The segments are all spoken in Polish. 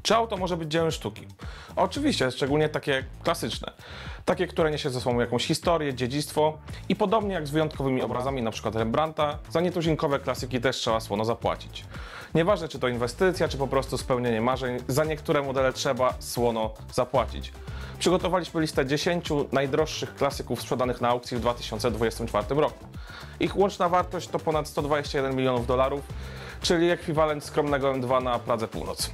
Czy auto może być dziełem sztuki? Oczywiście, szczególnie takie klasyczne. Takie, które niesie ze sobą jakąś historię, dziedzictwo i podobnie jak z wyjątkowymi obrazami np. Rembrandta, za nietuzinkowe klasyki też trzeba słono zapłacić. Nieważne czy to inwestycja, czy po prostu spełnienie marzeń, za niektóre modele trzeba słono zapłacić. Przygotowaliśmy listę 10 najdroższych klasyków sprzedanych na aukcji w 2024 roku. Ich łączna wartość to ponad 121 milionów dolarów, czyli ekwiwalent skromnego M2 na Pradze Północ.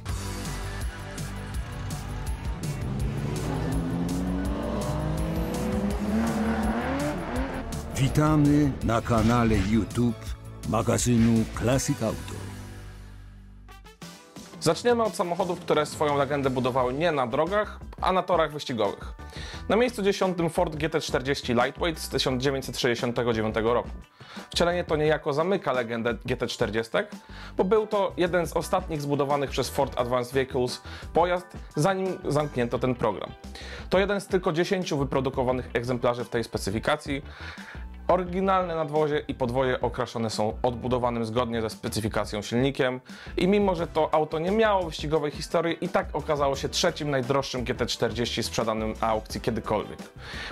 Witamy na kanale YouTube magazynu Classic Auto. Zaczniemy od samochodów, które swoją legendę budowały nie na drogach, a na torach wyścigowych. Na miejscu 10 Ford GT40 Lightweight z 1969 roku. Wcielenie to niejako zamyka legendę GT40, bo był to jeden z ostatnich zbudowanych przez Ford Advanced Vehicles pojazd, zanim zamknięto ten program. To jeden z tylko 10 wyprodukowanych egzemplarzy w tej specyfikacji. Oryginalne nadwozie i podwozie okraszone są odbudowanym zgodnie ze specyfikacją silnikiem i mimo, że to auto nie miało wyścigowej historii, i tak okazało się trzecim najdroższym GT40 sprzedanym na aukcji kiedykolwiek.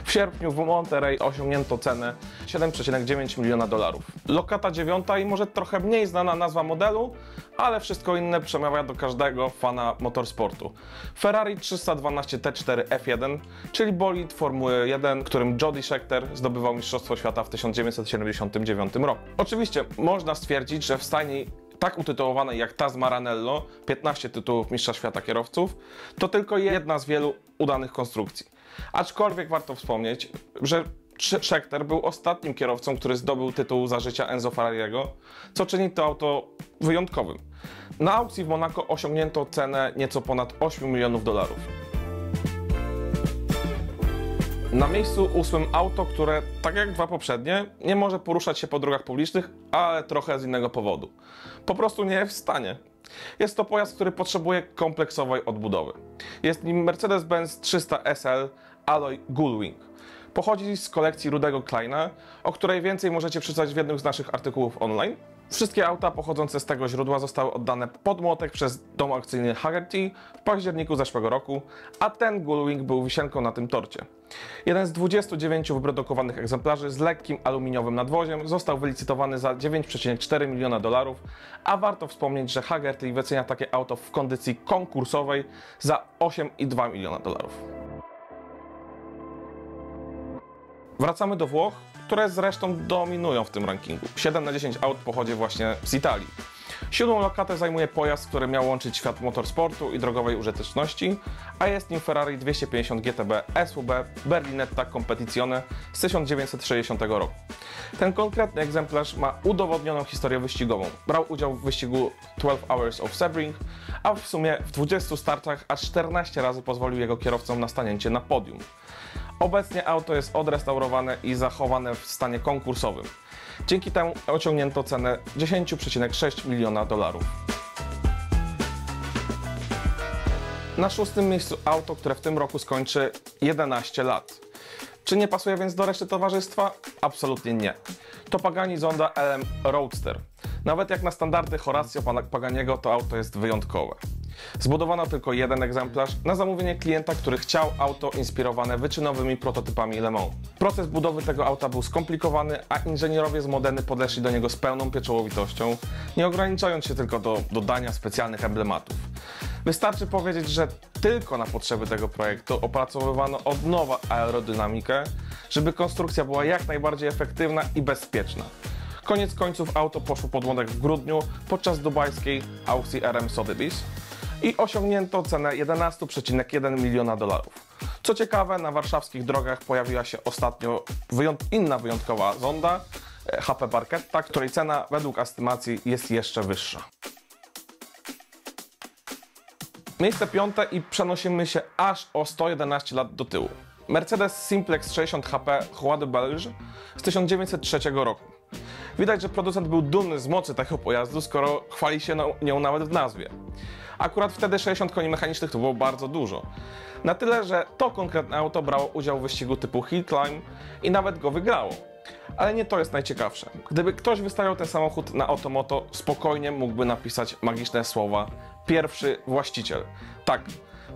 W sierpniu w Monterey osiągnięto cenę 7,9 miliona dolarów. Lokata 9 i może trochę mniej znana nazwa modelu, ale wszystko inne przemawia do każdego fana motorsportu. Ferrari 312 T4 F1, czyli bolid Formuły 1, którym Jody Scheckter zdobywał Mistrzostwo Świata w 1979 roku. Oczywiście można stwierdzić, że w stajni tak utytułowanej jak ta z Maranello, 15 tytułów Mistrza Świata Kierowców, to tylko jedna z wielu udanych konstrukcji. Aczkolwiek warto wspomnieć, że Scheckter był ostatnim kierowcą, który zdobył tytuł za życia Enzo Ferrariego, co czyni to auto wyjątkowym. Na aukcji w Monako osiągnięto cenę nieco ponad 8 milionów dolarów. Na miejscu 8 auto, które, tak jak dwa poprzednie, nie może poruszać się po drogach publicznych, ale trochę z innego powodu. Po prostu nie jest w stanie. Jest to pojazd, który potrzebuje kompleksowej odbudowy. Jest nim Mercedes-Benz 300 SL Alloy Gullwing. Pochodzi z kolekcji Rudego Kleina, o której więcej możecie przeczytać w jednym z naszych artykułów online. Wszystkie auta pochodzące z tego źródła zostały oddane pod młotek przez dom aukcyjny Hagerty w październiku zeszłego roku, a ten Gullwing był wisienką na tym torcie. Jeden z 29 wyprodukowanych egzemplarzy z lekkim aluminiowym nadwoziem został wylicytowany za 9,4 miliona dolarów, a warto wspomnieć, że Hagerty wycenia takie auto w kondycji konkursowej za 8,2 miliona dolarów. Wracamy do Włoch, które zresztą dominują w tym rankingu. 7 na 10 aut pochodzi właśnie z Italii. 7. lokatę zajmuje pojazd, który miał łączyć świat motorsportu i drogowej użyteczności, a jest nim Ferrari 250 GTB SUB Berlinetta Competizione z 1960 roku. Ten konkretny egzemplarz ma udowodnioną historię wyścigową. Brał udział w wyścigu 12 Hours of Sebring, a w sumie w 20 startach aż 14 razy pozwolił jego kierowcom na stanięcie na podium. Obecnie auto jest odrestaurowane i zachowane w stanie konkursowym. Dzięki temu osiągnięto cenę 10,6 miliona dolarów. Na 6. miejscu auto, które w tym roku skończy 11 lat. Czy nie pasuje więc do reszty towarzystwa? Absolutnie nie. To Pagani Zonda LM Roadster. Nawet jak na standardy Horacio Paganiego, to auto jest wyjątkowe. Zbudowano tylko jeden egzemplarz na zamówienie klienta, który chciał auto inspirowane wyczynowymi prototypami Le Mans. Proces budowy tego auta był skomplikowany, a inżynierowie z Modeny podeszli do niego z pełną pieczołowitością, nie ograniczając się tylko do dodania specjalnych emblematów. Wystarczy powiedzieć, że tylko na potrzeby tego projektu opracowywano od nowa aerodynamikę, żeby konstrukcja była jak najbardziej efektywna i bezpieczna. Koniec końców auto poszło pod młotek w grudniu podczas dubajskiej aukcji RM Sotheby's i osiągnięto cenę 11,1 miliona dolarów. Co ciekawe, na warszawskich drogach pojawiła się ostatnio inna wyjątkowa Zonda, HP Barchetta, której cena według estymacji jest jeszcze wyższa. Miejsce 5 i przenosimy się aż o 111 lat do tyłu. Mercedes Simplex 60 HP Roi de Belge z 1903 roku. Widać, że producent był dumny z mocy tego pojazdu, skoro chwali się nią nawet w nazwie. Akurat wtedy 60 koni mechanicznych to było bardzo dużo. Na tyle, że to konkretne auto brało udział w wyścigu typu Hill Climb i nawet go wygrało. Ale nie to jest najciekawsze. Gdyby ktoś wystawiał ten samochód na Automoto, spokojnie mógłby napisać magiczne słowa pierwszy właściciel. Tak,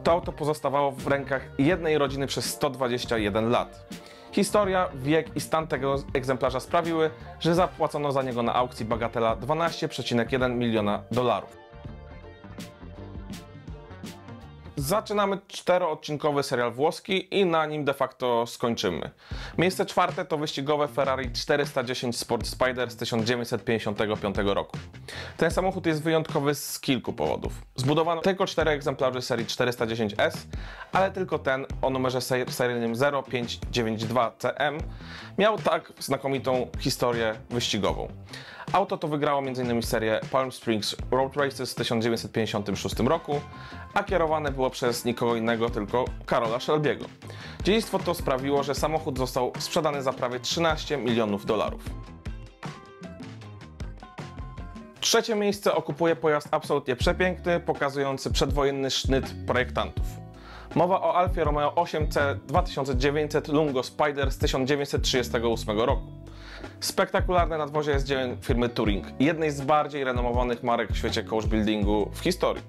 to auto pozostawało w rękach jednej rodziny przez 121 lat. Historia, wiek i stan tego egzemplarza sprawiły, że zapłacono za niego na aukcji bagatela $12,1 miliona. Zaczynamy 4-odcinkowy serial włoski i na nim de facto skończymy. Miejsce czwarte to wyścigowe Ferrari 410 Sport Spider z 1955 roku. Ten samochód jest wyjątkowy z kilku powodów. Zbudowano tylko 4 egzemplarze serii 410S, ale tylko ten o numerze seryjnym 0592CM miał tak znakomitą historię wyścigową. Auto to wygrało m.in. serię Palm Springs Road Races w 1956 roku, a kierowane było przez nikogo innego, tylko Karola Shelby'ego. Dziedzictwo to sprawiło, że samochód został sprzedany za prawie $13 milionów. Trzecie miejsce okupuje pojazd absolutnie przepiękny, pokazujący przedwojenny sznyt projektantów. Mowa o Alfie Romeo 8C 2900 Lungo Spider z 1938 roku. Spektakularne nadwozie jest dziełem firmy Touring, jednej z bardziej renomowanych marek w świecie coachbuildingu w historii.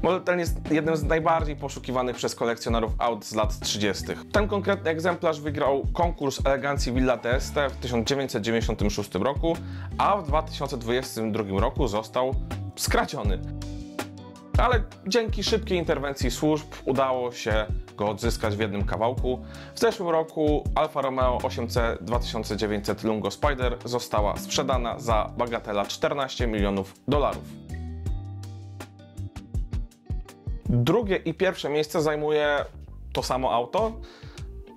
Model ten jest jednym z najbardziej poszukiwanych przez kolekcjonerów aut z lat 30. Ten konkretny egzemplarz wygrał konkurs elegancji Villa d'Este w 1996 roku, a w 2022 roku został skradziony. Ale dzięki szybkiej interwencji służb udało się go odzyskać w jednym kawałku. W zeszłym roku Alfa Romeo 8C 2900 Lungo Spider została sprzedana za bagatela $14 milionów. Drugie i pierwsze miejsce zajmuje to samo auto.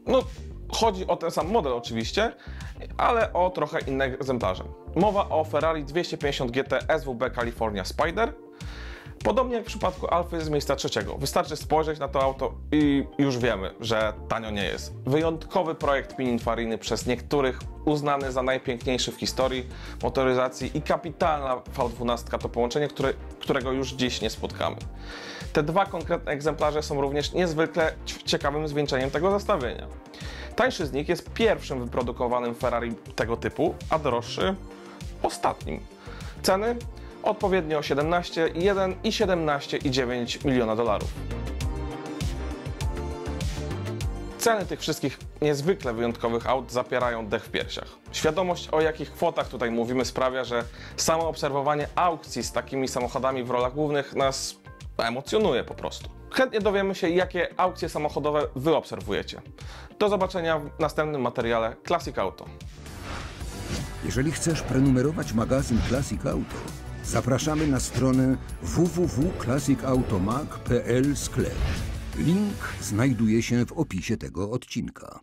No, chodzi o ten sam model oczywiście, ale o trochę inne egzemplarze. Mowa o Ferrari 250 GT SWB California Spider. Podobnie jak w przypadku Alfy z miejsca trzeciego. Wystarczy spojrzeć na to auto i już wiemy, że tanio nie jest. Wyjątkowy projekt pininfariny, przez niektórych uznany za najpiękniejszy w historii motoryzacji i kapitalna V12 to połączenie, którego już dziś nie spotkamy. Te dwa konkretne egzemplarze są również niezwykle ciekawym zwieńczeniem tego zestawienia. Tańszy z nich jest pierwszym wyprodukowanym Ferrari tego typu, a droższy ostatnim. Ceny? Odpowiednio $17,1 i $17,9 miliona. Ceny tych wszystkich niezwykle wyjątkowych aut zapierają dech w piersiach. Świadomość, o jakich kwotach tutaj mówimy, sprawia, że samo obserwowanie aukcji z takimi samochodami w rolach głównych nas emocjonuje po prostu. Chętnie dowiemy się, jakie aukcje samochodowe Wy obserwujecie. Do zobaczenia w następnym materiale Classic Auto. Jeżeli chcesz prenumerować magazyn Classic Auto, zapraszamy na stronę www.classicautomag.pl/sklep. Link znajduje się w opisie tego odcinka.